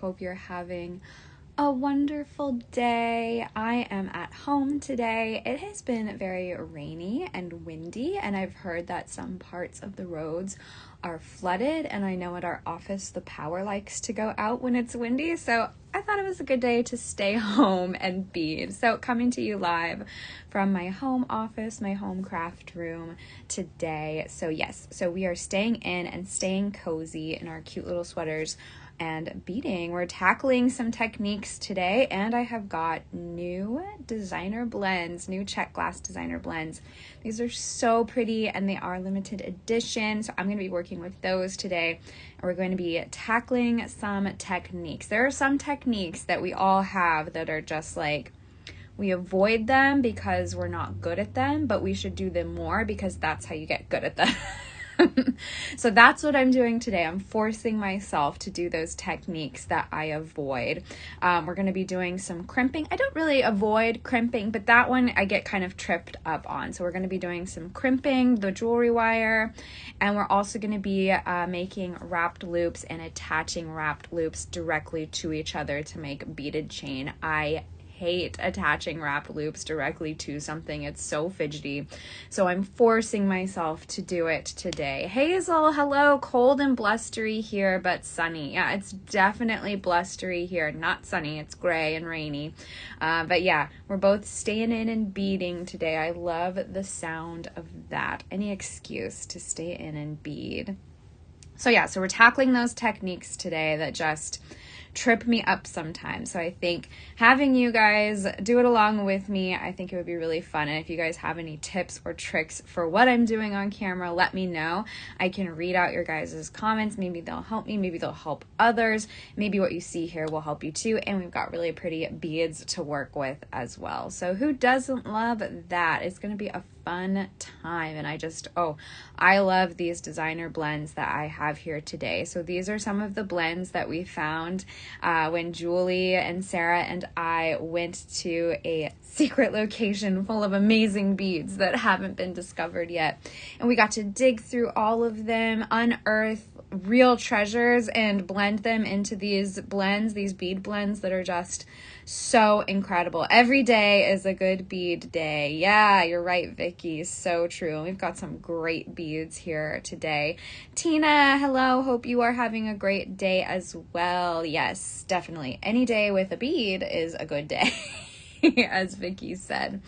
hope you're having a wonderful day. I am at home today. It has been very rainy and windy, and I've heard that some parts of the roads are flooded, and I know at our office the power likes to go out when it's windy, so I thought it was a good day to stay home and bead. So coming to you live from my home office, my home craft room today. So yes, so we are staying in and staying cozy in our cute little sweaters and beading. We're tackling some techniques today, and I have got new designer blends, new check glass designer blends. These are so pretty and they are limited edition, so I'm going to be working with those today, and we're going to be tackling some techniques. There are some techniques that we all have that are just like, we avoid them because we're not good at them, but we should do them more because that's how you get good at them. So that's what I'm doing today. I'm forcing myself to do those techniques that I avoid. We're going to be doing some crimping. I don't really avoid crimping, but that one I get kind of tripped up on. So we're going to be doing some crimping, the jewelry wire, and we're also going to be making wrapped loops and attaching wrapped loops directly to each other to make beaded chain. I hate attaching wrapped loops directly to something. It's so fidgety. So I'm forcing myself to do it today. Hazel, hello. Cold and blustery here, but sunny. Yeah, it's definitely blustery here. Not sunny. It's gray and rainy. But yeah, we're both staying in and beading today. I love the sound of that. Any excuse to stay in and bead. So yeah, so we're tackling those techniques today that just trip me up sometimes. So I think having you guys do it along with me, I think it would be really fun. And if you guys have any tips or tricks for what I'm doing on camera, let me know. I can read out your guys' comments. Maybe they'll help me. Maybe they'll help others. Maybe what you see here will help you too. And we've got really pretty beads to work with as well. So who doesn't love that? It's going to be a fun time. And I love these designer blends that I have here today. So these are some of the blends that we found when Julie and Sarah and I went to a secret location full of amazing beads that haven't been discovered yet. And we got to dig through all of them, unearth real treasures, and blend them into these blends, these bead blends that are just so incredible. Every day is a good bead day. Yeah, you're right, Vicky. So true. We've got some great beads here today. Tina, hello. Hope you are having a great day as well. Yes, definitely. Any day with a bead is a good day. As Vicky said.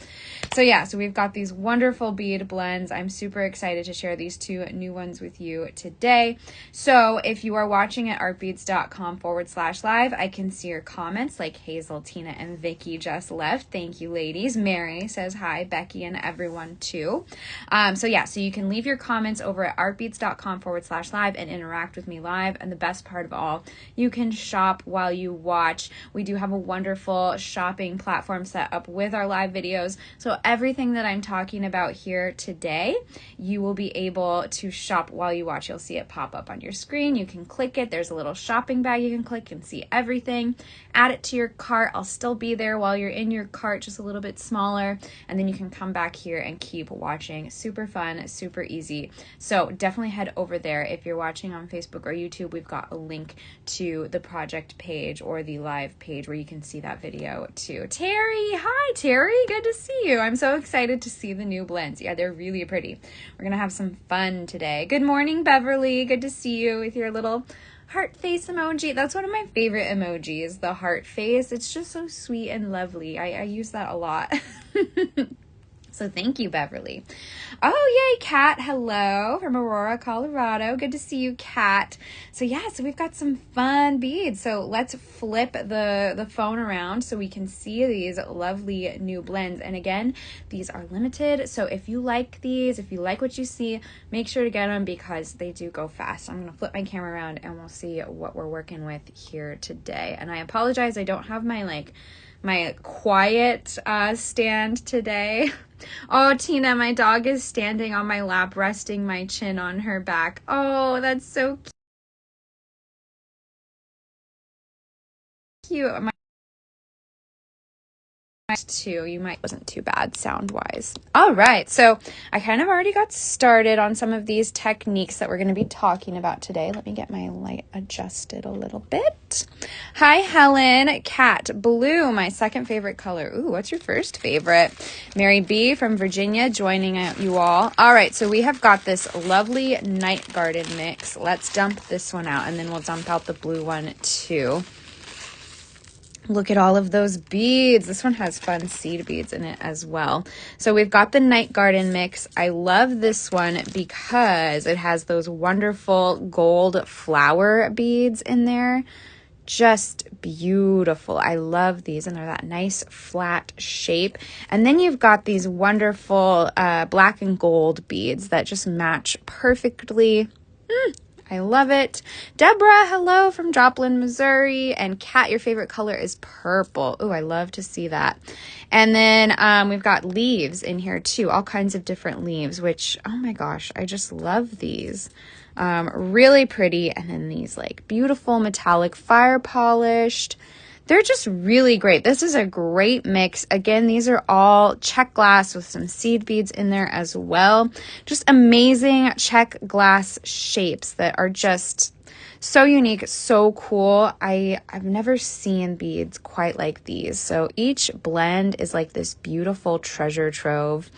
So yeah, so we've got these wonderful bead blends. I'm super excited to share these two new ones with you today. So if you are watching at artbeads.com/live, I can see your comments like Hazel, Tina, and Vicky just left. Thank you, ladies. Mary says hi, Becky, and everyone too. So yeah, so you can leave your comments over at artbeads.com/live and interact with me live. And the best part of all, you can shop while you watch. We do have a wonderful shopping platform set up with our live videos. So everything that I'm talking about here today, you will be able to shop while you watch. You'll see it pop up on your screen. You can click it. There's a little shopping bag you can click and see everything. Add it to your cart. I'll still be there while you're in your cart, just a little bit smaller. And then you can come back here and keep watching. Super fun, super easy. So definitely head over there. If you're watching on Facebook or YouTube, we've got a link to the project page or the live page where you can see that video too. Terry, hi Terry, good to see you. I'm so excited to see the new blends. Yeah, they're really pretty. We're gonna have some fun today. Good morning, Beverly. Good to see you with your little heart face emoji. That's one of my favorite emojis, the heart face. It's just so sweet and lovely. I use that a lot. So thank you, Beverly. Oh, yay, Kat. Hello from Aurora, Colorado. Good to see you, Kat. So yeah, so we've got some fun beads. So let's flip the phone around so we can see these lovely new blends. And again, these are limited. So if you like these, if you like what you see, make sure to get them because they do go fast. I'm going to flip my camera around and we'll see what we're working with here today. And I apologize, I don't have my quiet stand today. Oh, Tina, my dog is standing on my lap, resting my chin on her back. Oh, that's so cute. too. You might wasn't too bad sound wise. All right, so I kind of already got started on some of these techniques that we're going to be talking about today. Let me get my light adjusted a little bit. Hi, Helen. Cat blue, my second favorite color. Ooh, what's your first favorite? Mary B from Virginia joining you all. All right, so we have got this lovely night garden mix. Let's dump this one out, and then we'll dump out the blue one too. Look at all of those beads. This one has fun seed beads in it as well. So we've got the night garden mix. I love this one because it has those wonderful gold flower beads in there. Just beautiful. I love these, and they're that nice flat shape. And then you've got these wonderful black and gold beads that just match perfectly. I love it. Deborah, hello from Joplin, Missouri. And Kat, your favorite color is purple. Oh, I love to see that. And then we've got leaves in here too, all kinds of different leaves, which, oh my gosh, I just love these. Really pretty. And then these like beautiful metallic fire polished. They're just really great. This is a great mix. Again, these are all check glass with some seed beads in there as well. Just amazing check glass shapes that are just so unique, so cool. I've never seen beads quite like these. So each blend is like this beautiful treasure trove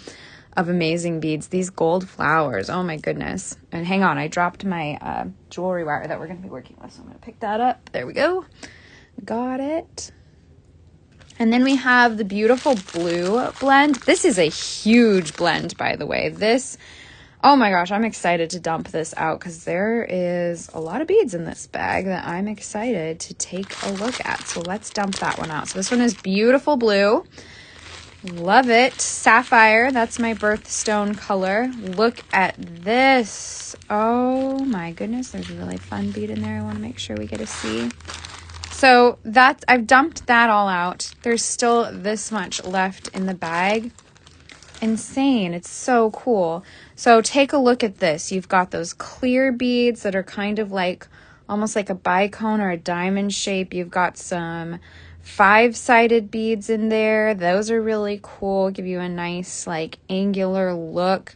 of amazing beads. These gold flowers, oh my goodness. And hang on, I dropped my jewelry wire that we're going to be working with. So I'm going to pick that up. There we go. Got it. And then we have the beautiful blue blend. This is a huge blend, by the way. This, oh my gosh, I'm excited to dump this out because there is a lot of beads in this bag that I'm excited to take a look at. So let's dump that one out. So this one is beautiful blue. Love it. Sapphire, that's my birthstone color. Look at this. Oh my goodness, there's a really fun bead in there I want to make sure we get to see. So that's, I've dumped that all out. There's still this much left in the bag. Insane. It's so cool. So take a look at this. You've got those clear beads that are kind of like, almost like a bicone or a diamond shape. You've got some 5-sided beads in there. Those are really cool. Give you a nice like angular look.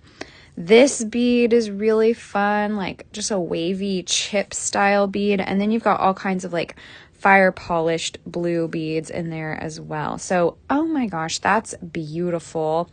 This bead is really fun, like just a wavy chip style bead. And then you've got all kinds of like fire polished blue beads in there as well. So, oh my gosh, that's beautiful.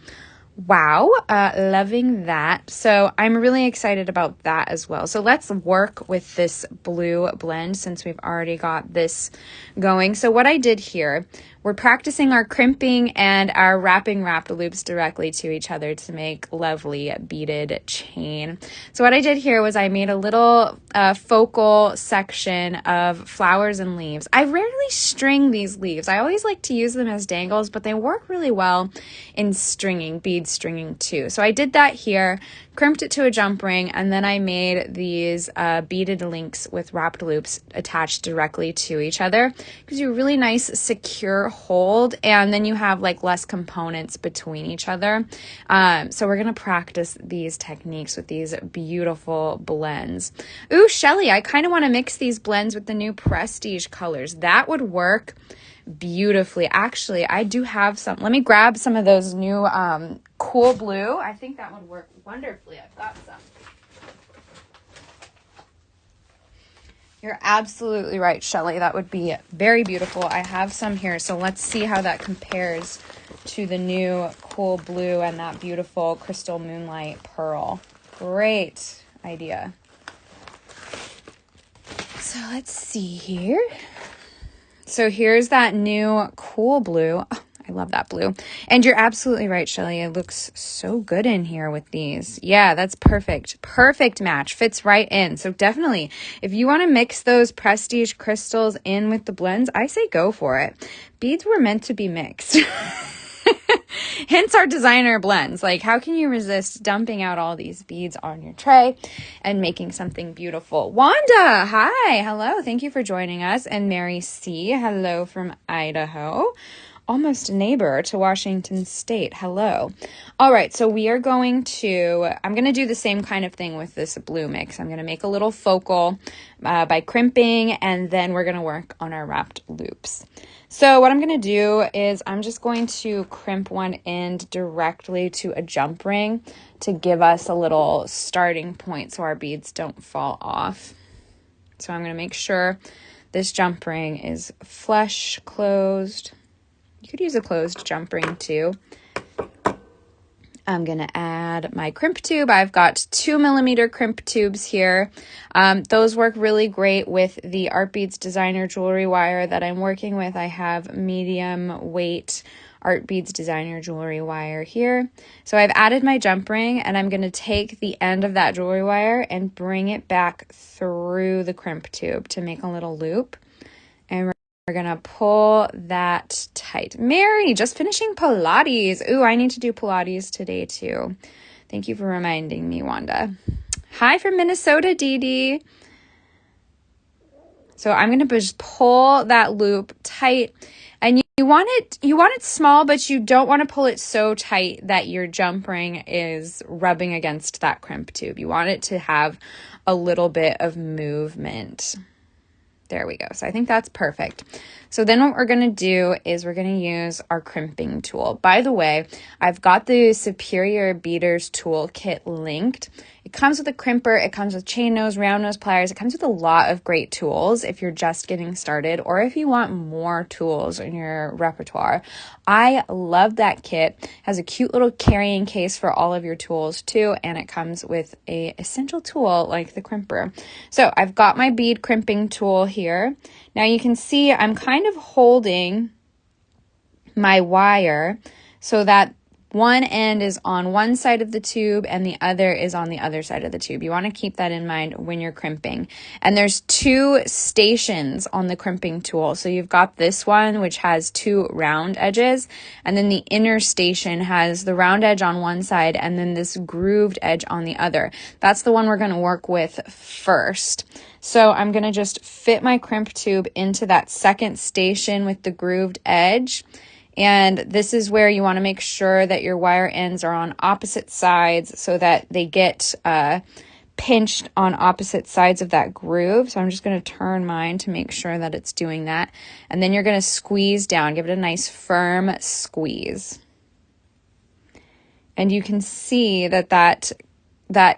Wow, loving that. So I'm really excited about that as well. So let's work with this blue blend since we've already got this going. So what I did here, we're practicing our crimping and our wrapping wrap loops directly to each other to make lovely beaded chain. So what I did here was I made a little focal section of flowers and leaves. I rarely string these leaves. I always like to use them as dangles, but they work really well in stringing, bead stringing too. So I did that here, crimped it to a jump ring, and then I made these beaded links with wrapped loops attached directly to each other. Gives you a really nice secure hold, and then you have like less components between each other. So we're gonna practice these techniques with these beautiful blends. Ooh, Shelly, I kind of want to mix these blends with the new Prestige colors. That would work beautifully. Actually, I do have some. Let me grab some of those new cool blue. I think that would work wonderfully. I've got some. You're absolutely right, Shelly. That would be very beautiful. I have some here, so let's see how that compares to the new cool blue and that beautiful crystal moonlight pearl. Great idea. So let's see here. So here's that new cool blue. Oh, I love that blue. And you're absolutely right, Shelly. It looks so good in here with these. Yeah, that's perfect. Perfect match. Fits right in. So definitely, if you want to mix those Prestige crystals in with the blends, I say go for it. Beads were meant to be mixed. Hence our designer blends. Like, how can you resist dumping out all these beads on your tray and making something beautiful? Wanda, hi, hello. Thank you for joining us. And Mary C, hello from Idaho. almost neighbor to Washington State. Hello. All right, so we are going to, I'm going to do the same kind of thing with this blue mix. I'm going to make a little focal by crimping, and then we're going to work on our wrapped loops. So what I'm going to do is I'm just going to crimp one end directly to a jump ring to give us a little starting point so our beads don't fall off. So I'm going to make sure this jump ring is flush, closed. You could use a closed jump ring too. I'm going to add my crimp tube. I've got 2mm crimp tubes here. Those work really great with the Art Beads Designer jewelry wire that I'm working with. I have medium weight Art Beads Designer jewelry wire here. So I've added my jump ring, and I'm going to take the end of that jewelry wire and bring it back through the crimp tube to make a little loop. And we're going to pull that tight. Mary, just finishing Pilates. Ooh, I need to do Pilates today too. Thank you for reminding me, Wanda. Hi from Minnesota, Dee Dee. So I'm going to just pull that loop tight. And you want it small, but you don't want to pull it so tight that your jump ring is rubbing against that crimp tube. You want it to have a little bit of movement. There we go. So I think that's perfect. So then what we're going to do is we're going to use our crimping tool. By the way, I've got the Superior Beaders Toolkit linked. It comes with a crimper, it comes with chain nose, round nose pliers. It comes with a lot of great tools if you're just getting started or if you want more tools in your repertoire. I love that kit. It has a cute little carrying case for all of your tools too, and it comes with a essential tool like the crimper. So I've got my bead crimping tool here. Now you can see I'm kind of holding my wire so that one end is on one side of the tube and the other is on the other side of the tube. You want to keep that in mind when you're crimping. And there's 2 stations on the crimping tool. So you've got this one, which has 2 round edges, and then the inner station has the round edge on one side and then this grooved edge on the other. That's the one we're going to work with first. So I'm going to just fit my crimp tube into that second station with the grooved edge. And this is where you want to make sure that your wire ends are on opposite sides so that they get pinched on opposite sides of that groove. So I'm just going to turn mine to make sure that it's doing that. And then you're going to squeeze down, give it a nice firm squeeze. And you can see that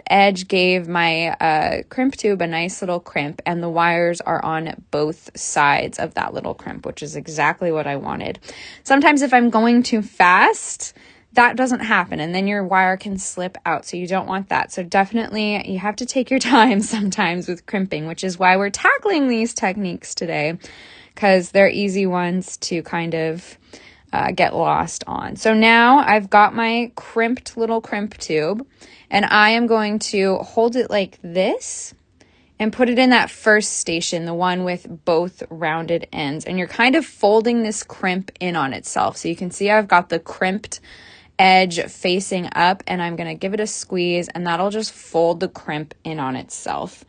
edge gave my crimp tube a nice little crimp, and the wires are on both sides of that little crimp, which is exactly what I wanted. Sometimes if I'm going too fast, that doesn't happen, and then your wire can slip out, so you don't want that. So definitely you have to take your time sometimes with crimping, which is why we're tackling these techniques today, because they're easy ones to kind of get lost on. So now I've got my crimped little crimp tube, and I am going to hold it like this and put it in that first station, the one with both rounded ends. And you're kind of folding this crimp in on itself. So you can see I've got the crimped edge facing up, and I'm going to give it a squeeze, and that'll just fold the crimp in on itself.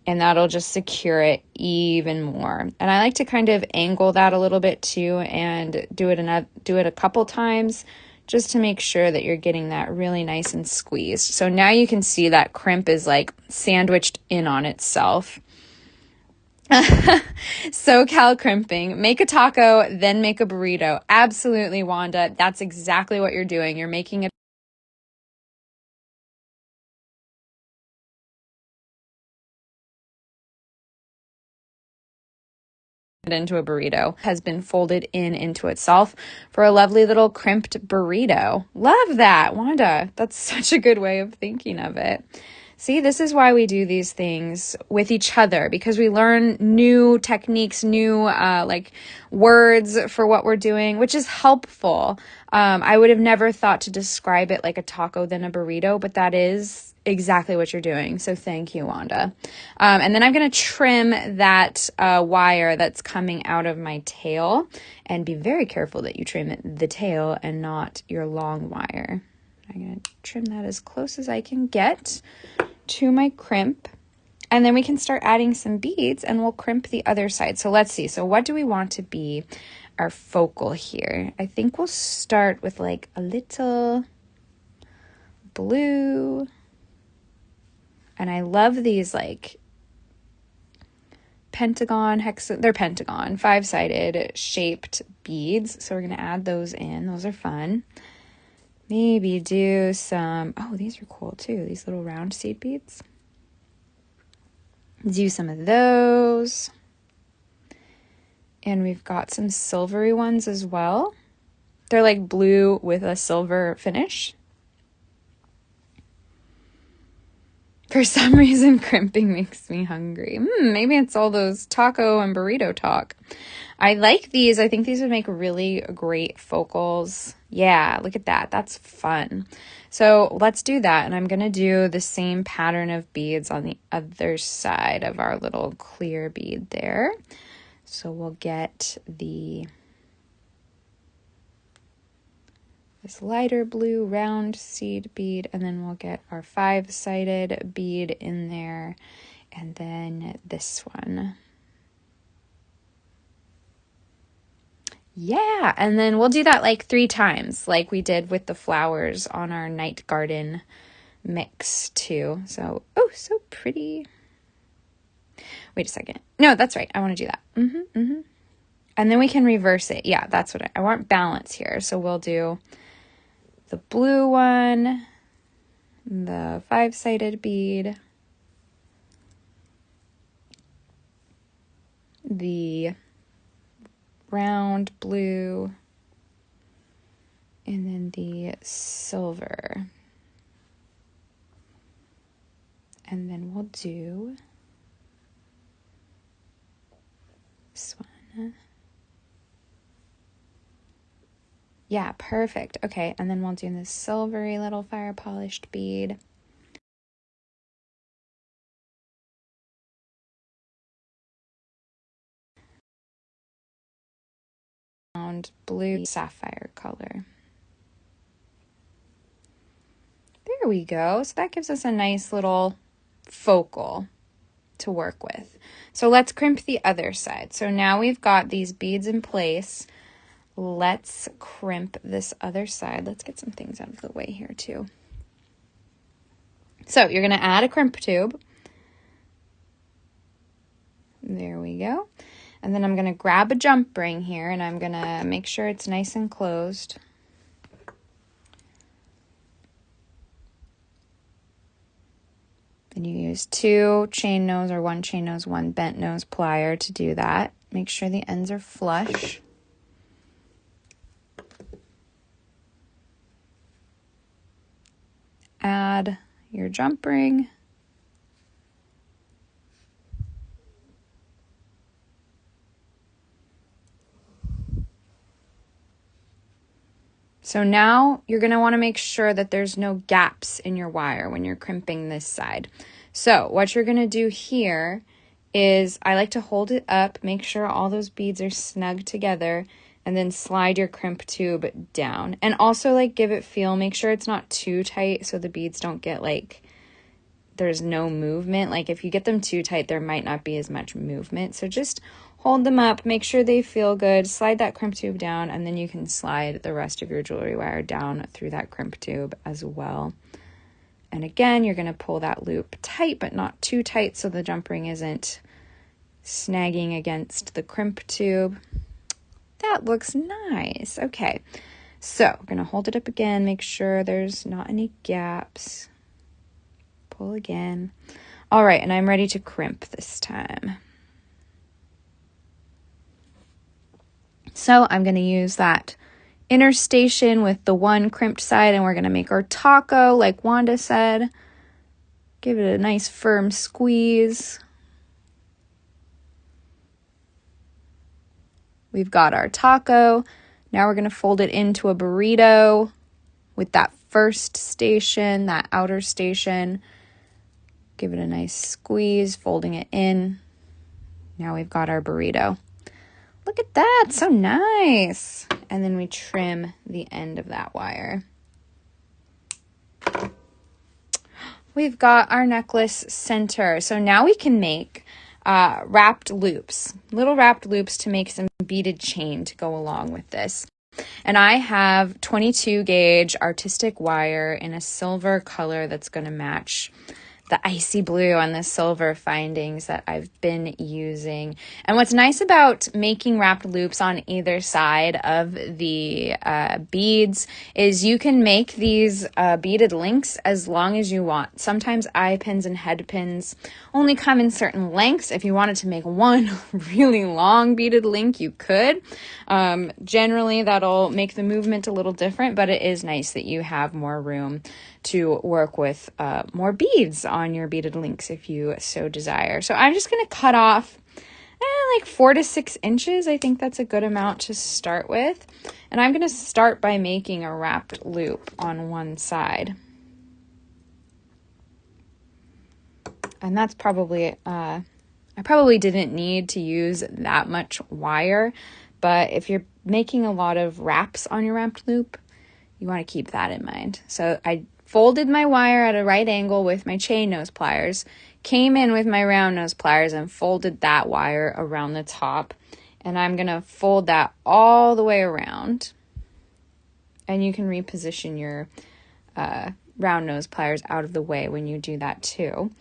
And that'll just secure it even more. And I like to kind of angle that a little bit too and do it a couple times just to make sure that you're getting that really nice and squeezed. So now you can see that crimp is like sandwiched in on itself. SoCal crimping. Make a taco, then make a burrito. Absolutely, Wanda. That's exactly what you're doing. You're making it into a burrito, has been folded into itself for a lovely little crimped burrito. Love that, Wanda. That's such a good way of thinking of it. See, this is why we do these things with each other, because we learn new techniques, new like words for what we're doing, which is helpful. I would have never thought to describe it like a taco than a burrito, but that is exactly what you're doing. So thank you, Wanda. And then I'm going to trim that wire that's coming out of my tail, and be very careful that you trim the tail and not your long wire. I'm going to trim that as close as I can get to my crimp. And then we can start adding some beads and we'll crimp the other side. So let's see. So what do we want to be our focal here? I think we'll start with like a little blue. And I love these like pentagon, they're pentagon, 5-sided shaped beads. So we're going to add those in. Those are fun. Maybe do some, oh, these are cool too. These little round seed beads. Do some of those. And we've got some silvery ones as well. They're like blue with a silver finish. For some reason, crimping makes me hungry. Maybe it's all those taco and burrito talk. I like these. I think these would make really great focals. Yeah, look at that. That's fun. So let's do that. And I'm going to do the same pattern of beads on the other side of our little clear bead there. So we'll get this lighter blue round seed bead, and then we'll get our 5-sided bead in there, and then this one. Yeah, and then we'll do that like 3 times, like we did with the flowers on our night garden mix too. So, oh, so pretty. Wait a second. No, that's right. I want to do that. And then we can reverse it. Yeah, that's what I want balance here. So we'll do the blue one, the 5-sided bead, the round blue, and then the silver. And then we'll do this one. Yeah, perfect. Okay, and then we'll do this silvery little fire polished bead. Round blue sapphire color. There we go. So that gives us a nice little focal to work with. So let's crimp the other side. So now we've got these beads in place. Let's crimp this other side. Let's get some things out of the way here too. So you're going to add a crimp tube. There we go. And then I'm going to grab a jump ring here and I'm going to make sure it's nice and closed. And you use 2 chain nose or 1 chain nose, 1 bent nose plier to do that. Make sure the ends are flush. Add your jump ring. So now you're going to want to make sure that there's no gaps in your wire when you're crimping this side. So what you're going to do here is I like to hold it up, make sure all those beads are snug together, and then slide your crimp tube down. And also like give it feel, make sure it's not too tight so the beads don't get like, there's no movement. Like if you get them too tight, there might not be as much movement. So just hold them up, make sure they feel good, slide that crimp tube down, and then you can slide the rest of your jewelry wire down through that crimp tube as well. And again, you're going to pull that loop tight, but not too tight so the jump ring isn't snagging against the crimp tube. That looks nice. Okay, so we're going to hold it up again, make sure there's not any gaps. Pull again. All right, and I'm ready to crimp this time. So I'm going to use that inner station with the 1 crimped side, and we're going to make our taco like Wanda said. Give it a nice firm squeeze. We've got our taco. Now we're going to fold it into a burrito with that first station, that outer station. Give it a nice squeeze, folding it in. Now we've got our burrito. Look at that, so nice. And then we trim the end of that wire. we've got our necklace center. So now we can make wrapped loops, little wrapped loops to make some beaded chain to go along with this. And I have 22 gauge artistic wire in a silver color that's going to match the icy blue and the silver findings that I've been using. And what's nice about making wrapped loops on either side of the beads is you can make these beaded links as long as you want. Sometimes eye pins and head pins only come in certain lengths. If you wanted to make one really long beaded link, you could. Generally, that'll make the movement a little different, but it is nice that you have more room to work with more beads on your beaded links if you so desire. So I'm just going to cut off like 4 to 6 inches. I think that's a good amount to start with. And I'm going to start by making a wrapped loop on one side. And that's probably, I probably didn't need to use that much wire, but if you're making a lot of wraps on your wrapped loop, you want to keep that in mind. So I folded my wire at a right angle with my chain nose pliers, came in with my round nose pliers and folded that wire around the top. And I'm going to fold that all the way around. And you can reposition your round nose pliers out of the way when you do that too.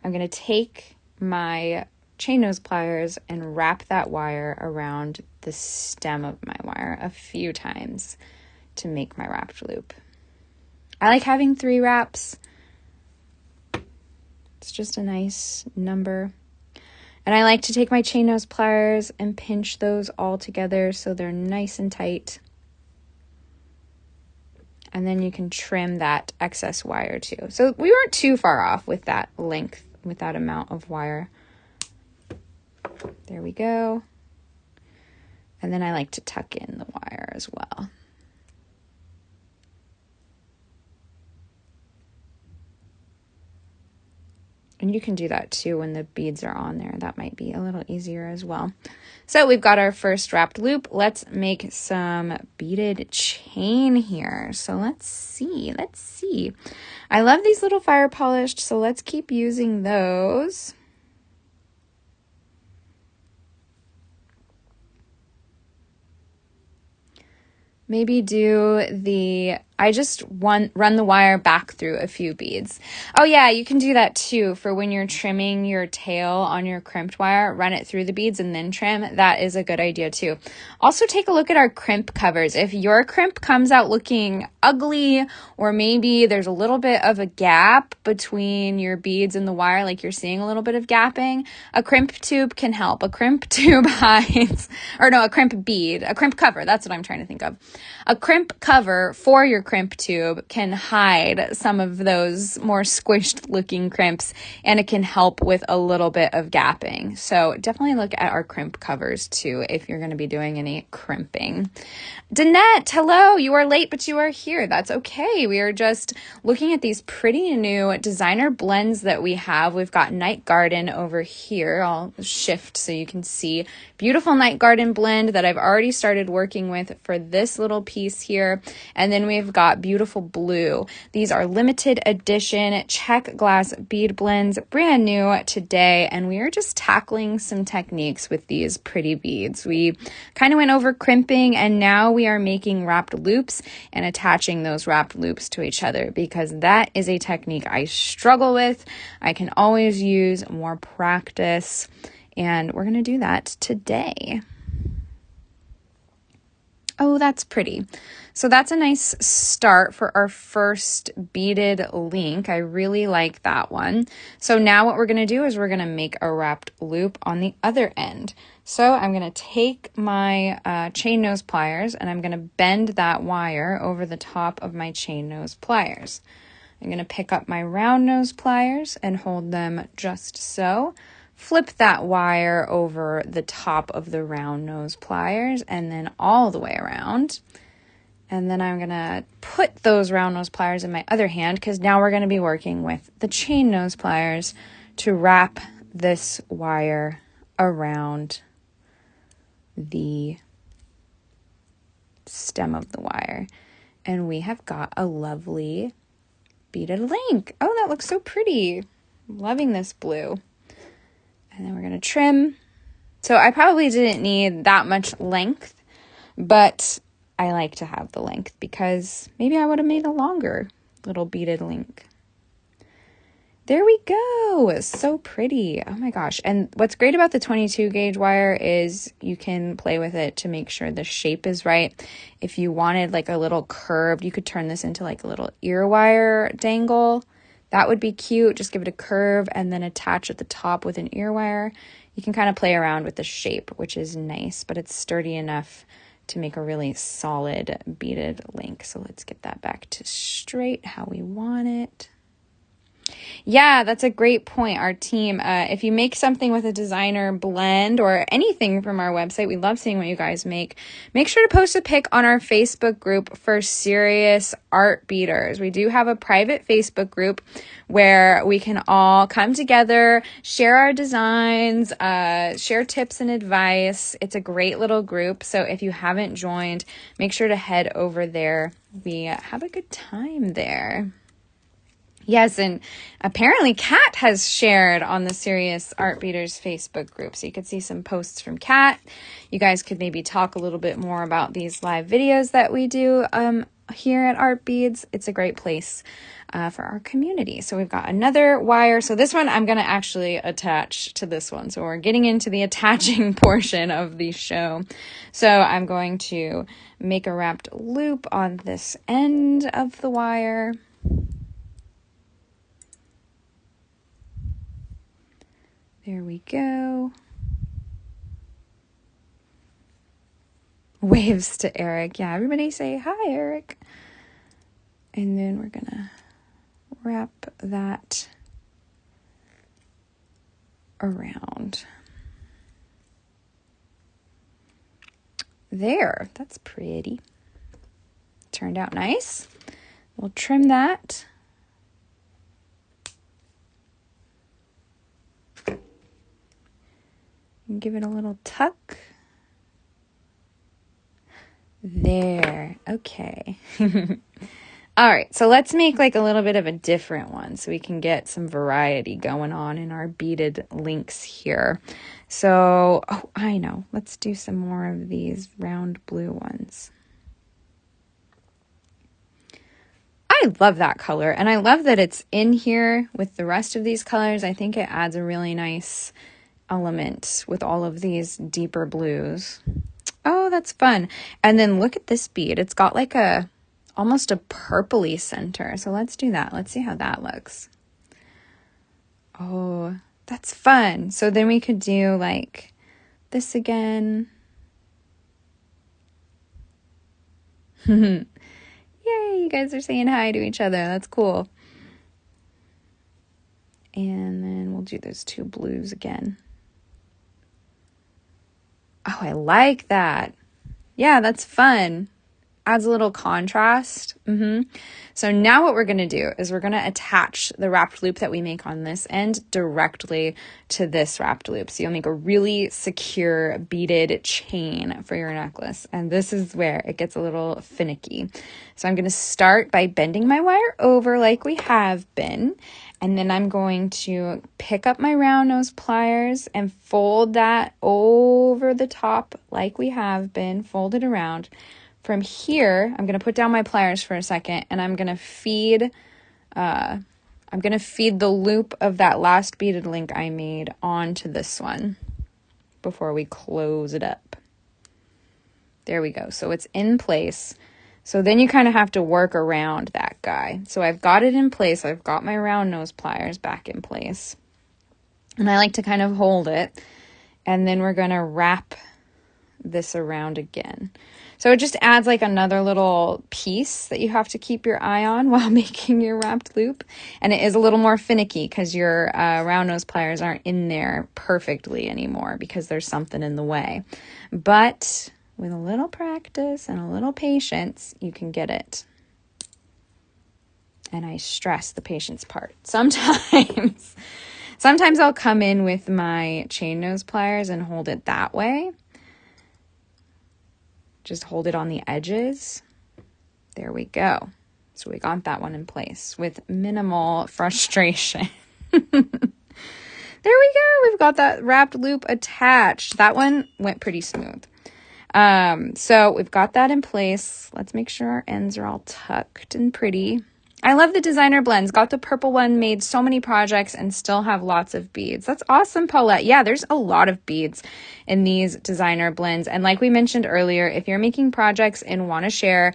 I'm going to take my chain nose pliers and wrap that wire around the stem of my wire a few times to make my wrapped loop. I like having 3 wraps. It's just a nice number. And I like to take my chain nose pliers and pinch those all together so they're nice and tight. And then you can trim that excess wire too. So we weren't too far off with that length, with that amount of wire. There we go. And then I like to tuck in the wire as well. And you can do that too when the beads are on there. That might be a little easier as well. So we've got our first wrapped loop. Let's make some beaded chain here. So let's see. I love these little fire polished, so let's keep using those. Maybe do I just run the wire back through a few beads. Oh yeah, you can do that too for when you're trimming your tail on your crimped wire, run it through the beads and then trim. That is a good idea too. Also take a look at our crimp covers. If your crimp comes out looking ugly, or maybe there's a little bit of a gap between your beads and the wire, like you're seeing a little bit of gapping, a crimp tube can help. A crimp tube hides, a crimp bead, a crimp cover, that's what I'm trying to think of. A crimp cover for your crimp tube can hide some of those more squished looking crimps, and it can help with a little bit of gapping. So definitely look at our crimp covers too if you're going to be doing any crimping. Danette, hello, you are late, but you are here. That's okay. We are just looking at these pretty new designer blends that we have. We've got Night Garden over here. I'll shift so you can see. Beautiful Night Garden blend that I've already started working with for this little piece here. And then we've got Beautiful Blue. These are limited edition check glass bead blends, brand new today. And we are just tackling some techniques with these pretty beads. We kind of went over crimping, and now we are making wrapped loops and attaching those wrapped loops to each other, because that is a technique I struggle with. I can always use more practice, and we're going to do that today. Oh, that's pretty. So that's a nice start for our first beaded link. I really like that one. So now what we're going to do is we're going to make a wrapped loop on the other end. So I'm going to take my chain nose pliers and I'm going to bend that wire over the top of my chain nose pliers. I'm going to pick up my round nose pliers and hold them just so. Flip that wire over the top of the round nose pliers and then all the way around. And then I'm going to put those round nose pliers in my other hand, because now we're going to be working with the chain nose pliers to wrap this wire around the stem of the wire. And we have got a lovely beaded link. Oh, that looks so pretty. Loving this blue. And then we're going to trim. So I probably didn't need that much length, but I like to have the length because maybe I would have made a longer little beaded link. There we go. So pretty. Oh my gosh. And what's great about the 22 gauge wire is you can play with it to make sure the shape is right. If you wanted like a little curved, you could turn this into like a little ear wire dangle. That would be cute. Just give it a curve and then attach at the top with an ear wire. You can kind of play around with the shape, which is nice, but it's sturdy enough to make a really solid beaded link. So let's get that back to straight how we want it. Yeah, that's a great point, our team. If you make something with a designer blend or anything from our website, we love seeing what you guys make. Make sure to post a pic on our Facebook group for serious art beaders. We do have a private Facebook group where we can all come together, share our designs, share tips and advice. It's a great little group. So if you haven't joined, make sure to head over there. We have a good time there. Yes, and apparently Kat has shared on the Serious Art Beaters Facebook group. So you could see some posts from Kat. You guys could maybe talk a little bit more about these live videos that we do here at Art Beads. It's a great place for our community. So we've got another wire. So this one I'm going to actually attach to this one. So we're getting into the attaching portion of the show. So I'm going to make a wrapped loop on this end of the wire. There we go. Waves to Eric. Yeah, everybody say hi, Eric. And then we're going to wrap that around. There, that's pretty. Turned out nice. We'll trim that. And give it a little tuck. There. Okay. All right, so let's make like a little bit of a different one so we can get some variety going on in our beaded links here. So, oh, I know. Let's do some more of these round blue ones. I love that color, and I love that it's in here with the rest of these colors. I think it adds a really nice element with all of these deeper blues. Oh, that's fun. And then look at this bead. It's got like almost a purpley center. So let's do that. Let's see how that looks. Oh, that's fun. So then we could do like this again. Yay, you guys are saying hi to each other. That's cool. And then we'll do those two blues again. Oh, I like that. Yeah, that's fun. Adds a little contrast. So now what we're going to do is we're going to attach the wrapped loop that we make on this end directly to this wrapped loop. So you'll make a really secure beaded chain for your necklace. And this is where it gets a little finicky. So I'm going to start by bending my wire over like we have been. And then I'm going to pick up my round nose pliers and fold that over the top like we have been, fold it around. From here, I'm going to put down my pliers for a second, and I'm going to feed the loop of that last beaded link I made onto this one before we close it up. There we go. So it's in place. So then you kind of have to work around that guy. So I've got it in place. I've got my round nose pliers back in place. And I like to kind of hold it. And then we're going to wrap this around again. So it just adds like another little piece that you have to keep your eye on while making your wrapped loop. And it is a little more finicky because your round nose pliers aren't in there perfectly anymore because there's something in the way. But with a little practice and a little patience, you can get it. And I stress the patience part. Sometimes I'll come in with my chain nose pliers and hold it that way. Just hold it on the edges. There we go. So we got that one in place with minimal frustration. There we go. We've got that wrapped loop attached. That one went pretty smooth. So we've got that in place. Let's make sure our ends are all tucked and pretty. I love the designer blends. Got the purple one, made so many projects and still have lots of beads. That's awesome, Paulette. Yeah, there's a lot of beads in these designer blends. And like we mentioned earlier, if you're making projects and want to share,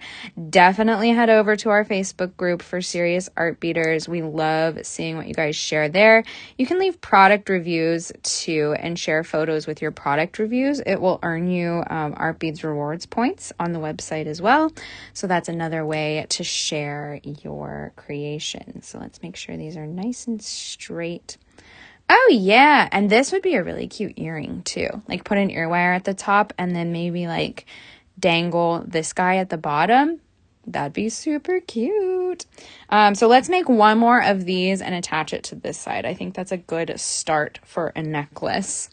definitely head over to our Facebook group for Serious Art Beaders. We love seeing what you guys share there. You can leave product reviews too and share photos with your product reviews. It will earn you Art Beads rewards points on the website as well. So that's another way to share your creation. So let's make sure these are nice and straight. Oh yeah, and this would be a really cute earring too. Like put an ear wire at the top and then maybe like dangle this guy at the bottom. That'd be super cute. So let's make one more of these and attach it to this side. I think that's a good start for a necklace.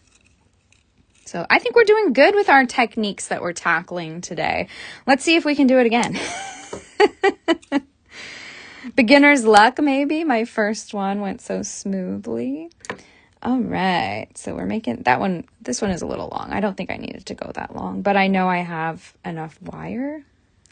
So I think we're doing good with our techniques that we're tackling today. Let's see if we can do it again. Beginner's luck, maybe. My first one went so smoothly. All right, so we're making that one. This one is a little long. I don't think I needed to go that long, but I know I have enough wire.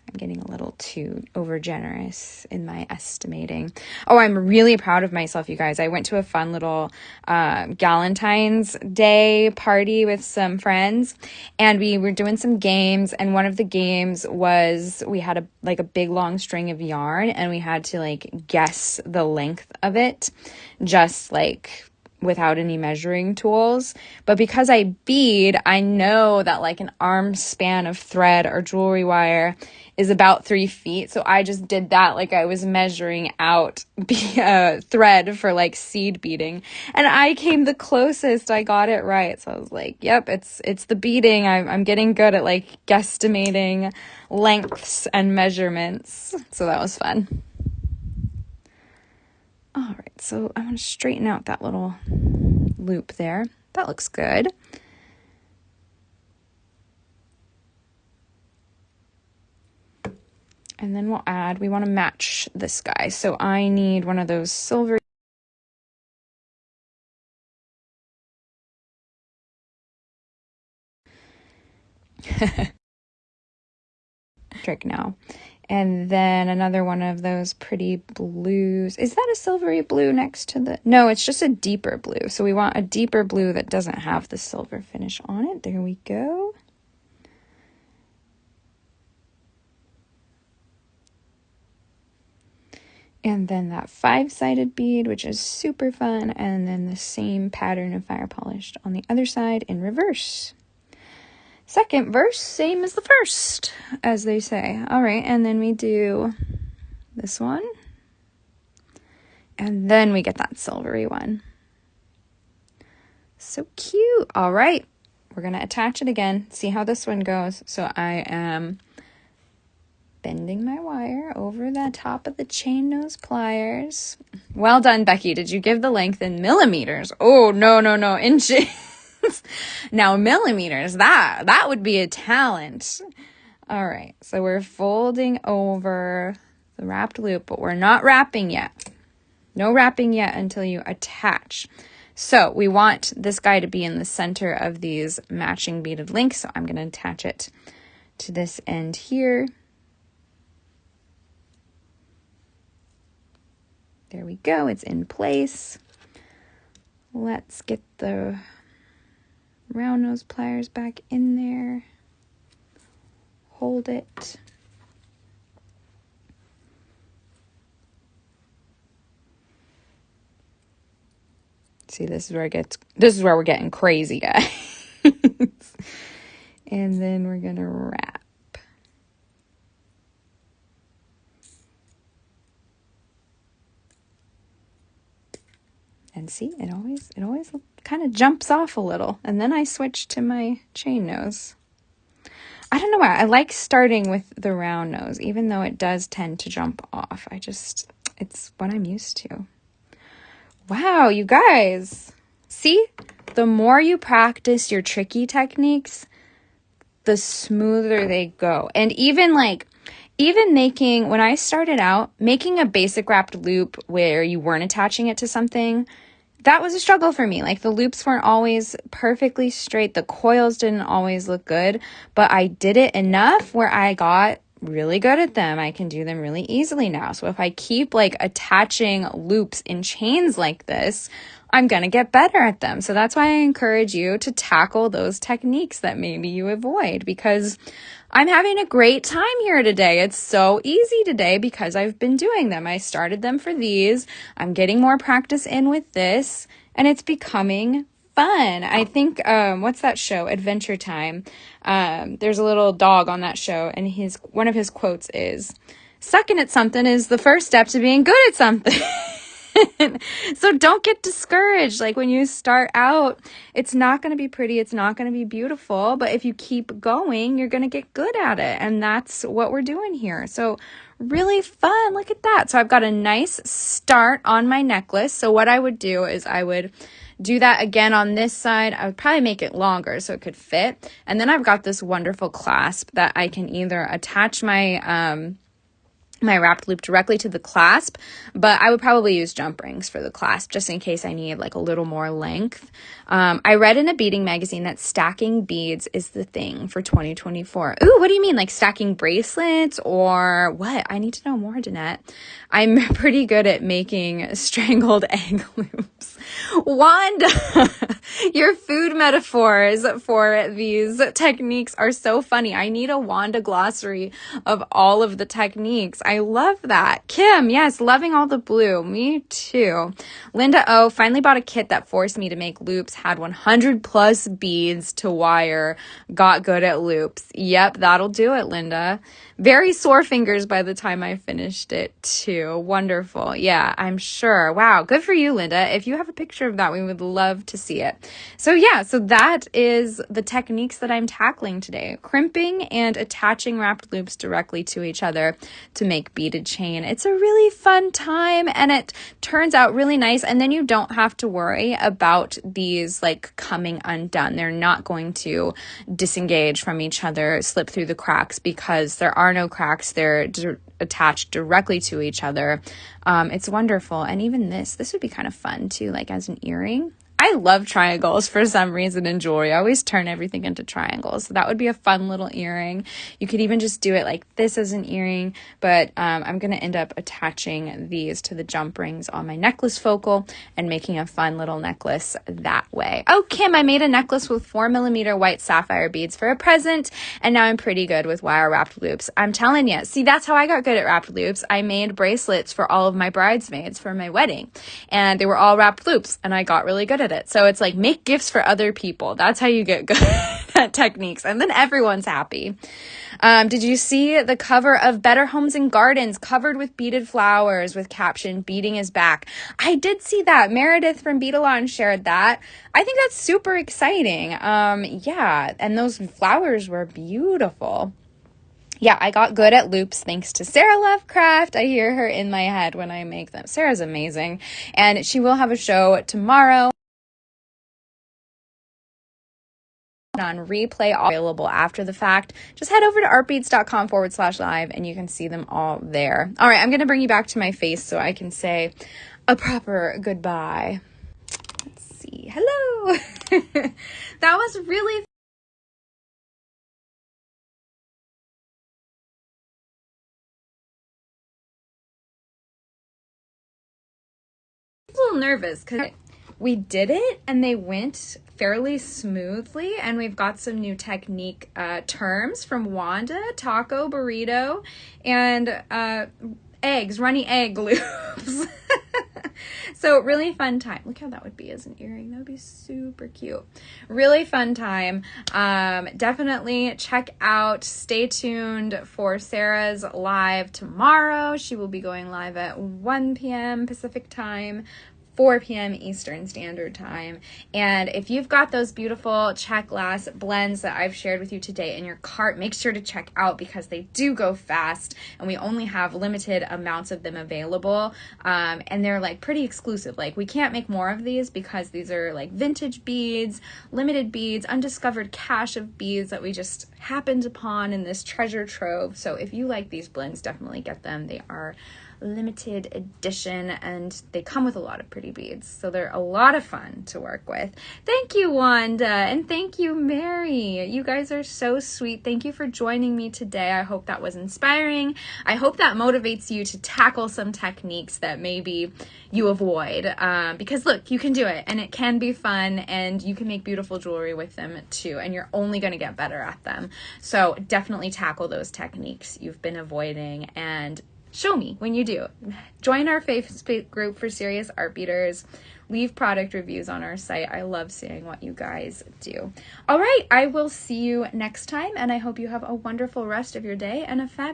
I'm getting a little too over generous in my estimating. Oh, I'm really proud of myself, you guys. I went to a fun little Galentine's Day party with some friends, and we were doing some games, and one of the games was we had a big long string of yarn, and we had to like guess the length of it, just like without any measuring tools. But because I bead, I know that like an arm span of thread or jewelry wire is about 3 feet. So I just did that like I was measuring out thread for like seed beading. And I came the closest. I got it right. So I was like, yep, it's the beading. I'm getting good at like guesstimating lengths and measurements. So that was fun. All right, so I'm going to straighten out that little loop there. That looks good. And then we want to match this guy. So I need one of those silver trick now. And then another one of those pretty blues. Is that a silvery blue next to the... No, it's just a deeper blue. So we want a deeper blue that doesn't have the silver finish on it. There we go. And then that 5-sided bead, which is super fun. And then the same pattern of fire polished on the other side in reverse. Second verse, same as the first, as they say. All right, and then we do this one. And then we get that silvery one. So cute. All right, we're going to attach it again. See how this one goes. So I am bending my wire over the top of the chain nose pliers. Well done, Becky. Did you give the length in millimeters? Oh, no, inches. Now millimeters, that would be a talent. All right, so we're folding over the wrapped loop, but we're not wrapping yet. No wrapping yet until you attach. So we want this guy to be in the center of these matching beaded links. So I'm going to attach it to this end here. There we go. It's in place. Let's get the round nose pliers back in there. Hold it. See, this is where we're getting crazy, guys. And then we're gonna wrap. And see, it always kind of jumps off a little. And then I switch to my chain nose. I don't know why. I like starting with the round nose, even though it does tend to jump off. It's what I'm used to. Wow, you guys. See, the more you practice your tricky techniques, the smoother they go. And even like, Even when I started out, making a basic wrapped loop where you weren't attaching it to something, that was a struggle for me. Like the loops weren't always perfectly straight. The coils didn't always loop good, but I did it enough where I got really good at them. I can do them really easily now. So if I keep like attaching loops in chains like this, I'm going to get better at them. So that's why I encourage you to tackle those techniques that maybe you avoid, because I'm having a great time here today. It's so easy today because I've been doing them. I started them for these. I'm getting more practice in with this, and it's becoming fun. I think, what's that show? Adventure Time. There's a little dog on that show, and one of his quotes is, "Sucking at something is the first step to being good at something." So don't get discouraged. Like when you start out, it's not going to be pretty. It's not going to be beautiful. But if you keep going, you're going to get good at it. And that's what we're doing here. So really fun. Look at that. So I've got a nice start on my necklace. So what I would do is I would do that again on this side. I would probably make it longer so it could fit. And then I've got this wonderful clasp that I can either attach my wrapped loop directly to the clasp, but I would probably use jump rings for the clasp just in case I need like a little more length. I read in a beading magazine that stacking beads is the thing for 2024. Ooh, what do you mean? Like stacking bracelets or what? I need to know more, Danette. I'm pretty good at making strangled egg loops. Wanda, your food metaphors for these techniques are so funny. I need a Wanda glossary of all of the techniques. I love that. Kim, yes, loving all the blue. Me too. Linda O finally bought a kit that forced me to make loops, had 100 plus beads to wire, got good at loops. Yep, that'll do it, Linda. Very sore fingers by the time I finished it too. Wonderful. Yeah, I'm sure. Wow. Good for you, Linda. If you have a picture of that, we would love to see it. So yeah, so that is the techniques that I'm tackling today. Crimping and attaching wrapped loops directly to each other to make beaded chain. It's a really fun time and it turns out really nice. And then you don't have to worry about these like coming undone. They're not going to disengage from each other, slip through the cracks because there are no cracks. They're attached directly to each other. It's wonderful. And even this would be kind of fun too, like as an earring. I love triangles for some reason in jewelry. I always turn everything into triangles. So that would be a fun little earring. You could even just do it like this as an earring, but I'm going to end up attaching these to the jump rings on my necklace focal and making a fun little necklace that way. Oh, Kim, I made a necklace with 4mm white sapphire beads for a present, and now I'm pretty good with wire wrapped loops. I'm telling you. See, that's how I got good at wrapped loops. I made bracelets for all of my bridesmaids for my wedding, and they were all wrapped loops, and I got really good at it. So it's like make gifts for other people. That's how you get good at techniques. And then everyone's happy. Did you see the cover of Better Homes and Gardens covered with beaded flowers with caption, "Beading is back"? I did see that. Meredith from Beadalon shared that. I think that's super exciting. Yeah. And those flowers were beautiful. Yeah, I got good at loops thanks to Sarah Lovecraft. I hear her in my head when I make them. Sarah's amazing. And she will have a show tomorrow on replay, available after the fact. Just head over to artbeads.com/live and you can see them all there. All right, I'm going to bring you back to my face so I can say a proper goodbye. Let's see. Hello. That was really a little nervous because we did it and they went fairly smoothly, and we've got some new technique terms from Wanda, taco, burrito, and runny egg loops. So really fun time. Look how that would be as an earring. That would be super cute. Really fun time. Definitely check out, stay tuned for Sarah's live tomorrow. She will be going live at 1 p.m. Pacific time, 4 p.m. Eastern Standard Time. And if you've got those beautiful check glass blends that I've shared with you today in your cart, make sure to check out because they do go fast and we only have limited amounts of them available. And they're like pretty exclusive. Like we can't make more of these because these are like vintage beads, limited beads, undiscovered cache of beads that we just happened upon in this treasure trove. So if you like these blends, definitely get them. They are limited edition and they come with a lot of pretty beads, so they're a lot of fun to work with. Thank you, Wanda, and thank you, Mary. You guys are so sweet. Thank you for joining me today. I hope that was inspiring. I hope that motivates you to tackle some techniques that maybe you avoid, because look, you can do it and it can be fun and you can make beautiful jewelry with them too, and you're only going to get better at them. So definitely tackle those techniques you've been avoiding and show me when you do. Join our Facebook group for serious art beaters. Leave product reviews on our site. I love seeing what you guys do. All right, I will see you next time, and I hope you have a wonderful rest of your day and a fabulous